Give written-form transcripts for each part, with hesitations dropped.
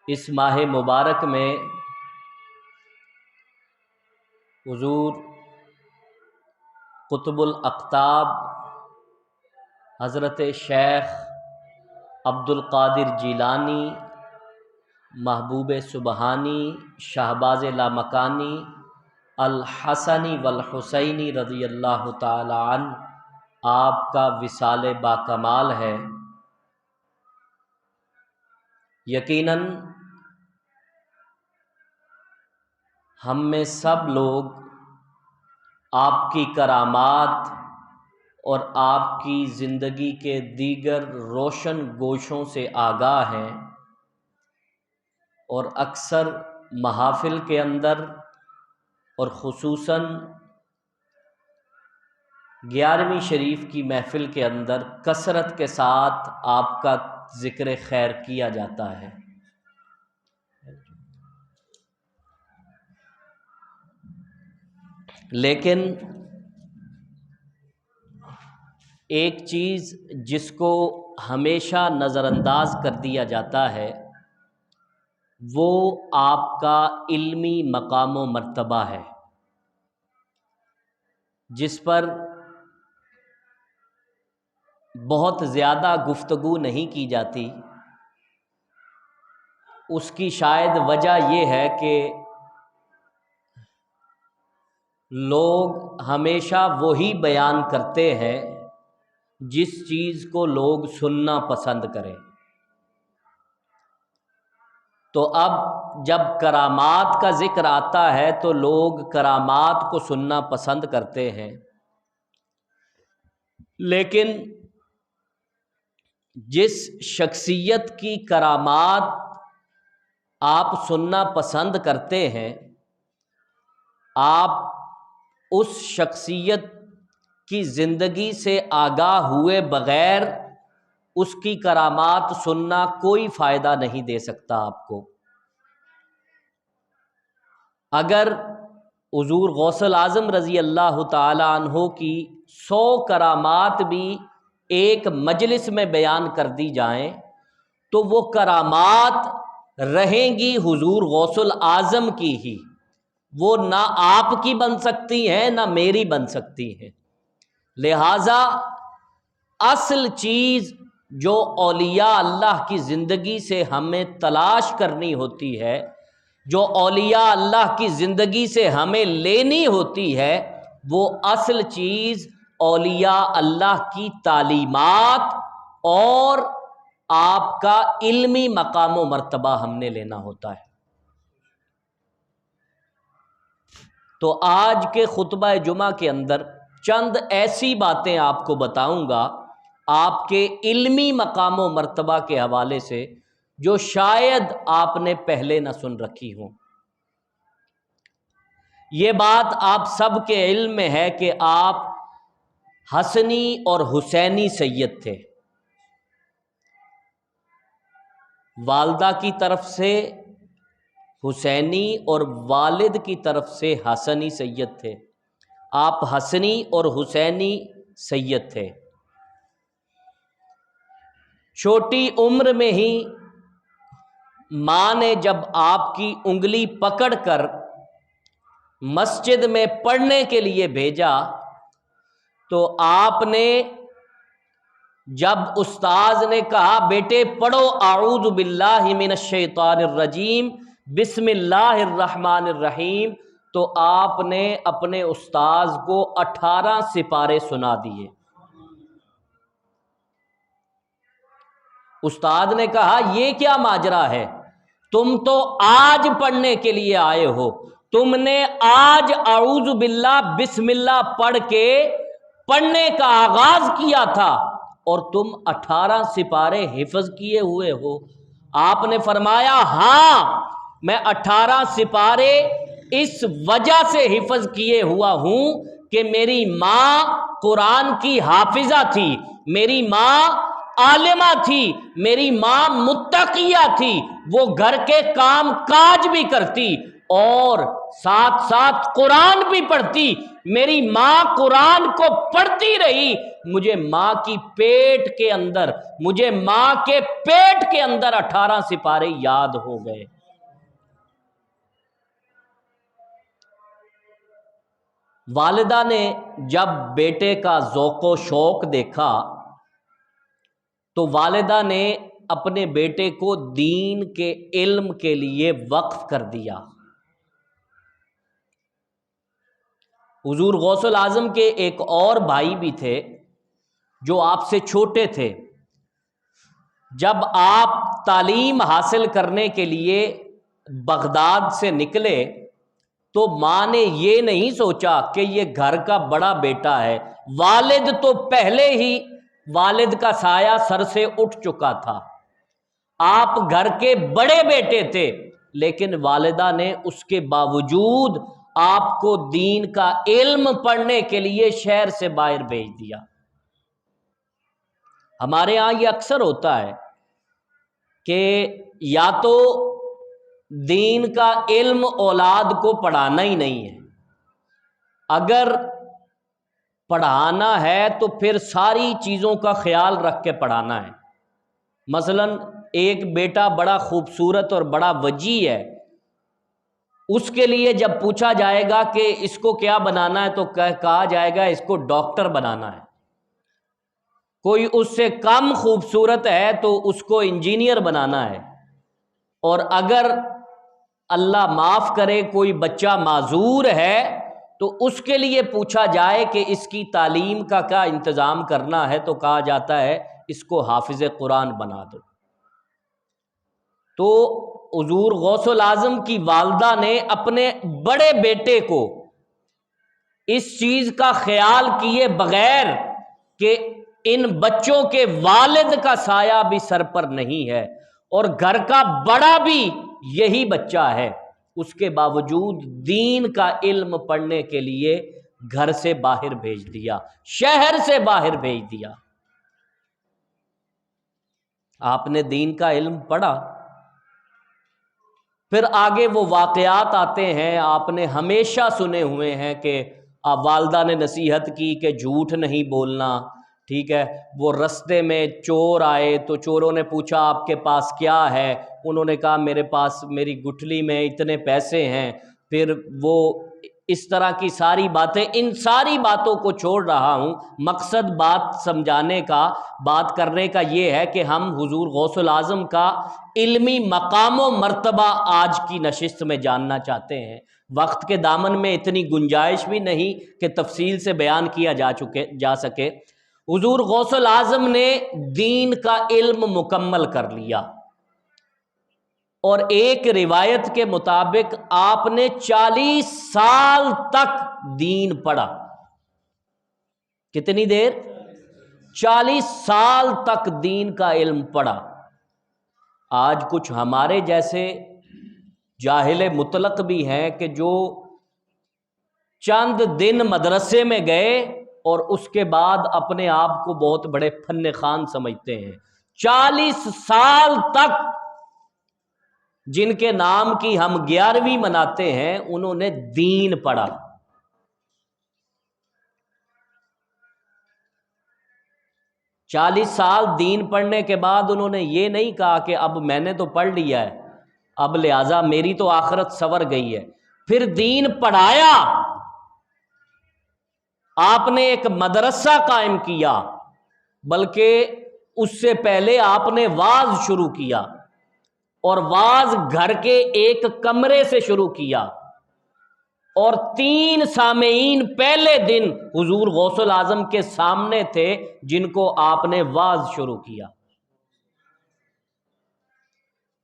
اس ماہ مبارک میں حضور قطب الاقطاب حضرت شیخ عبد القادر جیلانی محبوب سبحانی شہباز لامکانی الحسنی والحسینی رضی اللہ تعالی عنہ آپ کا وصال باکمال ہے۔ یقیناً ہم میں سب لوگ آپ کی کرامات اور آپ کی زندگی کے دیگر روشن گوشوں سے آگاہ ہیں، اور اکثر محافل کے اندر اور خصوصاً 11ویں شریف کی محفل کے اندر کثرت کے ساتھ آپ کا ذکر خیر کیا جاتا ہے۔ لیکن ایک چیز جس کو ہمیشہ نظر انداز کر دیا جاتا ہے وہ آپ کا علمی مقام و مرتبہ ہے، جس پر بہت زیادہ گفتگو نہیں کی جاتی۔ اس کی شاید وجہ یہ ہے کہ لوگ ہمیشہ وہی بیان کرتے ہیں جس چیز کو لوگ سننا پسند کریں۔ تو اب جب کرامات کا ذکر آتا ہے تو لوگ کرامات کو سننا پسند کرتے ہیں، لیکن جس شخصیت کی کرامات آپ سننا پسند کرتے ہیں، آپ اس شخصیت کی زندگی سے آگاہ ہوئے بغیر اس کی کرامات سننا کوئی فائدہ نہیں دے سکتا آپ کو۔ اگر حضور غوث الاعظم رضی اللہ تعالی عنہ کی 100 کرامات بھی ایک مجلس میں بیان کر دی جائیں تو وہ کرامات رہیں گی حضور غوث الاعظم کی ہی، وہ نہ آپ کی بن سکتی ہیں نہ میری بن سکتی ہیں۔ لہٰذا اصل چیز جو اولیاء اللہ کی زندگی سے ہمیں تلاش کرنی ہوتی ہے، جو اولیاء اللہ کی زندگی سے ہمیں لینی ہوتی ہے، وہ اصل چیز اولیاء اللہ کی تعلیمات اور آپ کا علمی مقام و مرتبہ ہم نے لینا ہوتا ہے۔ تو آج کے خطبہ جمعہ کے اندر چند ایسی باتیں آپ کو بتاؤں گا آپ کے علمی مقام و مرتبہ کے حوالے سے جو شاید آپ نے پہلے نہ سن رکھی ہوں۔ یہ بات آپ سب کے علم میں ہے کہ آپ حسنی اور حسینی سید تھے، والدہ کی طرف سے حسینی اور والد کی طرف سے حسنی سید تھے۔ آپ حسنی اور حسینی سید تھے۔ چھوٹی عمر میں ہی ماں نے جب آپ کی انگلی پکڑ کر مسجد میں پڑھنے کے لیے بھیجا تو آپ نے جب استاذ نے کہا بیٹے پڑھو اعوذ باللہ من الشیطان الرجیم بسم اللہ الرحمن الرحیم، تو آپ نے اپنے استاذ کو 18 سپارے سنا دیے۔ استاد نے کہا یہ کیا ماجرا ہے، تم تو آج پڑھنے کے لیے آئے ہو، تم نے آج اعوذ باللہ بسم اللہ پڑھ کے پڑھنے کا آغاز کیا تھا اور تم 18 سپارے حفظ کیے ہوئے ہو۔ آپ نے فرمایا ہاں میں 18 سپارے اس وجہ سے حفظ کیے ہوا ہوں کہ میری ماں قرآن کی حافظہ تھی، میری ماں عالمہ تھی، میری ماں متقیہ تھی، وہ گھر کے کام کاج بھی کرتی اور ساتھ ساتھ قرآن بھی پڑھتی، میری ماں قرآن کو پڑھتی رہی، مجھے ماں کی پیٹ کے اندر، مجھے ماں کے پیٹ کے اندر 18 سپارے یاد ہو گئے۔ والدہ نے جب بیٹے کا ذوق و شوق دیکھا تو والدہ نے اپنے بیٹے کو دین کے علم کے لیے وقف کر دیا۔ حضور غوث العظم کے ایک اور بھائی بھی تھے جو آپ سے چھوٹے تھے۔ جب آپ تعلیم حاصل کرنے کے لیے بغداد سے نکلے تو ماں نے یہ نہیں سوچا کہ یہ گھر کا بڑا بیٹا ہے، والد تو پہلے ہی والد کا سایہ سر سے اٹھ چکا تھا، آپ گھر کے بڑے بیٹے تھے، لیکن والدہ نے اس کے باوجود آپ کو دین کا علم پڑھنے کے لیے شہر سے باہر بھیج دیا۔ ہمارے ہاں یہ اکثر ہوتا ہے کہ یا تو دین کا علم اولاد کو پڑھانا ہی نہیں ہے، اگر پڑھانا ہے تو پھر ساری چیزوں کا خیال رکھ کے پڑھانا ہے۔ مثلا ایک بیٹا بڑا خوبصورت اور بڑا وجیح ہے، اس کے لیے جب پوچھا جائے گا کہ اس کو کیا بنانا ہے تو کہا جائے گا اس کو ڈاکٹر بنانا ہے۔ کوئی اس سے کم خوبصورت ہے تو اس کو انجینئر بنانا ہے۔ اور اگر اللہ معاف کرے کوئی بچہ معذور ہے تو اس کے لیے پوچھا جائے کہ اس کی تعلیم کا کیا انتظام کرنا ہے تو کہا جاتا ہے اس کو حافظ قرآن بنا دو۔ تو حضور غوث العظم کی والدہ نے اپنے بڑے بیٹے کو اس چیز کا خیال کیے بغیر کہ ان بچوں کے والد کا سایہ بھی سر پر نہیں ہے اور گھر کا بڑا بھی یہی بچہ ہے، اس کے باوجود دین کا علم پڑھنے کے لیے گھر سے باہر بھیج دیا، شہر سے باہر بھیج دیا۔ آپ نے دین کا علم پڑھا، پھر آگے وہ واقعات آتے ہیں، آپ نے ہمیشہ سنے ہوئے ہیں کہ والدہ نے نصیحت کی کہ جھوٹ نہیں بولنا، ٹھیک ہے۔ وہ رستے میں چور آئے تو چوروں نے پوچھا آپ کے پاس کیا ہے، انہوں نے کہا میرے پاس میری گٹھلی میں اتنے پیسے ہیں۔ پھر وہ اس طرح کی ساری باتیں، ان ساری باتوں کو چھوڑ رہا ہوں، مقصد بات سمجھانے کا، بات کرنے کا یہ ہے کہ ہم حضور غوث العظم کا علمی مقام و مرتبہ آج کی نشست میں جاننا چاہتے ہیں۔ وقت کے دامن میں اتنی گنجائش بھی نہیں کہ تفصیل سے بیان کیا جا سکے۔ حضور غوث العظم نے دین کا علم مکمل کر لیا اور ایک روایت کے مطابق آپ نے 40 سال تک دین پڑھا۔ کتنی دیر؟ 40 سال تک دین کا علم پڑھا۔ آج کچھ ہمارے جیسے جاہل مطلق بھی ہیں کہ جو چند دن مدرسے میں گئے اور اس کے بعد اپنے آپ کو بہت بڑے فن خوان سمجھتے ہیں۔ 40 سال تک جن کے نام کی ہم 11ویں مناتے ہیں انہوں نے دین پڑھا۔ چالیس سال دین پڑھنے کے بعد انہوں نے یہ نہیں کہا کہ اب میں نے تو پڑھ لیا ہے، اب لہٰذا میری تو آخرت سنور گئی ہے۔ پھر دین پڑھایا، آپ نے ایک مدرسہ قائم کیا، بلکہ اس سے پہلے آپ نے واعظ شروع کیا، اور واعظ گھر کے ایک کمرے سے شروع کیا، اور 3 سامعین پہلے دن حضور غوث العظم کے سامنے تھے جن کو آپ نے واعظ شروع کیا۔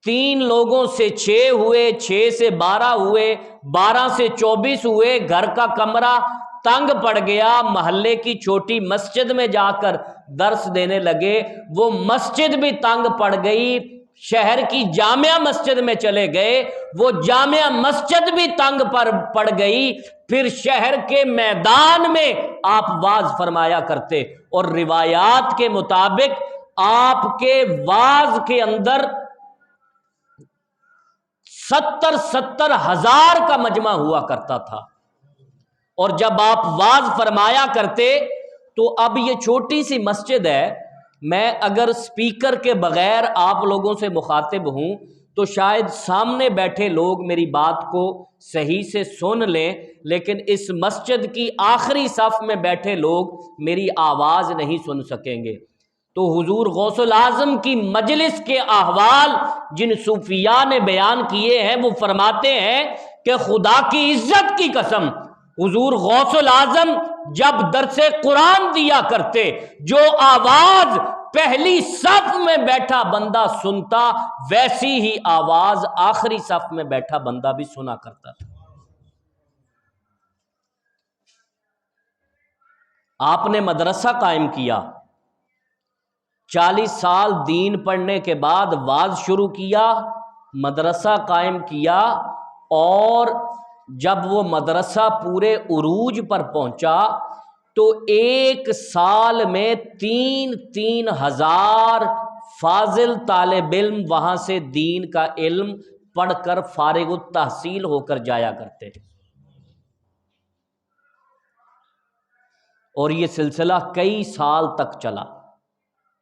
3 لوگوں سے 6 ہوئے، 6 سے 12 ہوئے، 12 سے 24 ہوئے، گھر کا کمرہ تنگ پڑ گیا، محلے کی چھوٹی مسجد میں جا کر درس دینے لگے، وہ مسجد بھی تنگ پڑ گئی، شہر کی جامع مسجد میں چلے گئے، وہ جامع مسجد بھی تنگ پڑ گئی، پھر شہر کے میدان میں آپ واعظ فرمایا کرتے، اور روایات کے مطابق آپ کے واعظ کے اندر 70 ہزار کا مجمع ہوا کرتا تھا، اور جب آپ واز فرمایا کرتے تو اب یہ چھوٹی سی مسجد ہے، میں اگر سپیکر کے بغیر آپ لوگوں سے مخاطب ہوں تو شاید سامنے بیٹھے لوگ میری بات کو صحیح سے سن لیں، لیکن اس مسجد کی آخری صف میں بیٹھے لوگ میری آواز نہیں سن سکیں گے۔ تو حضور غوث الاعظم کی مجلس کے احوال جن صوفیاء نے بیان کیے ہیں، وہ فرماتے ہیں کہ خدا کی عزت کی قسم، حضور غوث الاعظم جب درس قرآن دیا کرتے، جو آواز پہلی صف میں بیٹھا بندہ سنتا ویسی ہی آواز آخری صف میں بیٹھا بندہ بھی سنا کرتا تھا۔ آپ نے مدرسہ قائم کیا، 40 سال دین پڑھنے کے بعد واز شروع کیا، مدرسہ قائم کیا، اور جب وہ مدرسہ پورے عروج پر پہنچا تو 1 سال میں 3 ہزار فاضل طالب علم وہاں سے دین کا علم پڑھ کر فارغ التحصیل ہو کر جایا کرتے، اور یہ سلسلہ کئی سال تک چلا۔